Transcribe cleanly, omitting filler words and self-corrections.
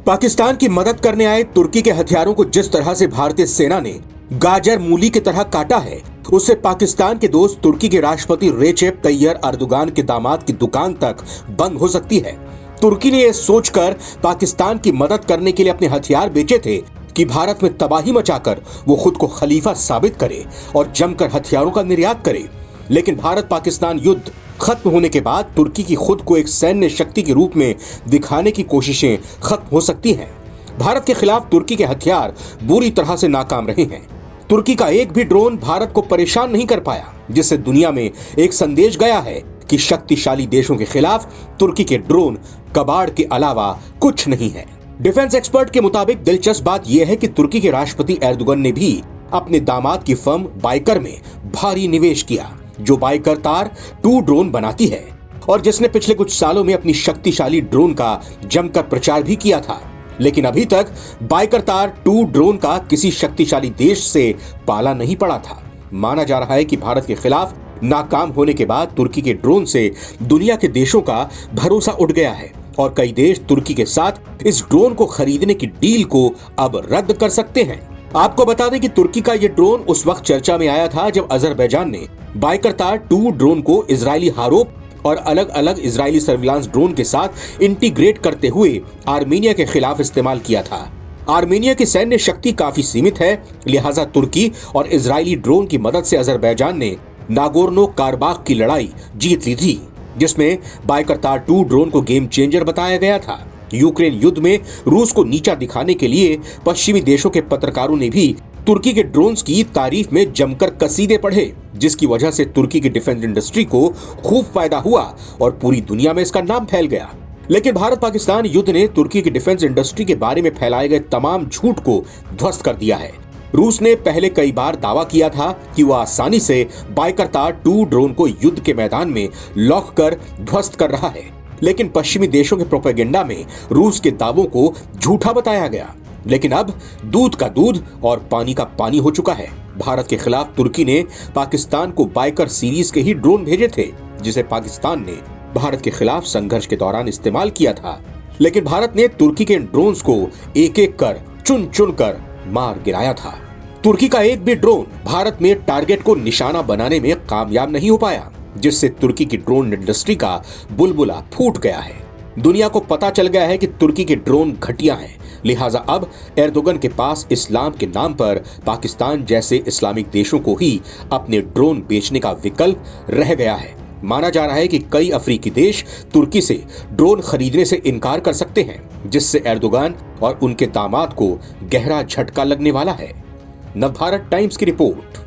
पाकिस्तान की मदद करने आए तुर्की के हथियारों को जिस तरह से भारतीय सेना ने गाजर मूली की तरह काटा है, उससे पाकिस्तान के दोस्त तुर्की के राष्ट्रपति रेचेप तैयब अर्दोगान के दामाद की दुकान तक बंद हो सकती है। तुर्की ने यह सोचकर पाकिस्तान की मदद करने के लिए अपने हथियार बेचे थे कि भारत में तबाही मचाकर वो खुद को खलीफा साबित करे और जमकर हथियारों का निर्यात करे। लेकिन भारत पाकिस्तान युद्ध खत्म होने के बाद तुर्की की खुद को एक सैन्य शक्ति के रूप में दिखाने की कोशिशें खत्म हो सकती हैं। भारत के खिलाफ तुर्की के हथियार बुरी तरह से नाकाम रहे हैं। तुर्की का एक भी ड्रोन भारत को परेशान नहीं कर पाया, जिससे दुनिया में एक संदेश गया है कि शक्तिशाली देशों के खिलाफ तुर्की के ड्रोन कबाड़ के अलावा कुछ नहीं है। डिफेंस एक्सपर्ट के मुताबिक दिलचस्प बात यह है कि तुर्की के राष्ट्रपति एर्दोगन ने भी अपने दामाद की फर्म बाइकर में भारी निवेश किया, जो बाइकर-तार 2 ड्रोन बनाती है और जिसने पिछले कुछ सालों में अपनी शक्तिशाली ड्रोन का जमकर प्रचार भी किया था। लेकिन अभी तक बाइकर-तार 2 ड्रोन का किसी शक्तिशाली देश से पाला नहीं पड़ा था। माना जा रहा है कि भारत के खिलाफ नाकाम होने के बाद तुर्की के ड्रोन से दुनिया के देशों का भरोसा उठ गया है और कई देश तुर्की के साथ इस ड्रोन को खरीदने की डील को अब रद्द कर सकते हैं। आपको बता दें कि तुर्की का ये ड्रोन उस वक्त चर्चा में आया था जब अजरबैजान ने बाइकर-तार 2 ड्रोन को इजरायली हारोप और अलग अलग इजरायली सर्विलांस ड्रोन के साथ इंटीग्रेट करते हुए आर्मीनिया के खिलाफ इस्तेमाल किया था। आर्मीनिया की सैन्य शक्ति काफी सीमित है, लिहाजा तुर्की और इजरायली ड्रोन की मदद से अजरबैजान ने नागोर्नो कारबाख की लड़ाई जीत ली थी, जिसमें बाइकर-तार 2 ड्रोन को गेम चेंजर बताया गया था। यूक्रेन युद्ध में रूस को नीचा दिखाने के लिए पश्चिमी देशों के पत्रकारों ने भी तुर्की के ड्रोन्स की तारीफ में जमकर कसीदे पढ़े, जिसकी वजह से तुर्की की डिफेंस इंडस्ट्री को खूब फायदा हुआ और पूरी दुनिया में इसका नाम फैल गया। लेकिन भारत पाकिस्तान युद्ध ने तुर्की की डिफेंस इंडस्ट्री के बारे में फैलाए गए तमाम झूठ को ध्वस्त कर दिया है। रूस ने पहले कई बार दावा किया था कि वह आसानी से बाइकर-तार 2 ड्रोन को युद्ध के मैदान में लॉक कर ध्वस्त कर रहा है, लेकिन पश्चिमी देशों के प्रोपेगेंडा में रूस के दावों को झूठा बताया गया। लेकिन अब दूध का दूध और पानी का पानी हो चुका है। भारत के खिलाफ तुर्की ने पाकिस्तान को बाइकर सीरीज के ही ड्रोन भेजे थे, जिसे पाकिस्तान ने भारत के खिलाफ संघर्ष के दौरान इस्तेमाल किया था। लेकिन भारत ने तुर्की के ड्रोन्स को एक एक कर चुन चुन कर मार गिराया था। तुर्की का एक भी ड्रोन भारत में टारगेट को निशाना बनाने में कामयाब नहीं हो पाया, जिससे तुर्की की ड्रोन इंडस्ट्री का बुलबुला फूट गया है। दुनिया को पता चल गया है कि तुर्की के ड्रोन घटिया हैं, लिहाजा अब एर्दोगन के पास इस्लाम के नाम पर पाकिस्तान जैसे इस्लामिक देशों को ही अपने ड्रोन बेचने का विकल्प रह गया है। माना जा रहा है कि कई अफ्रीकी देश तुर्की से ड्रोन खरीदने से इनकार कर सकते हैं, जिससे एर्दोगन और उनके दामाद को गहरा झटका लगने वाला है। नवभारत टाइम्स की रिपोर्ट।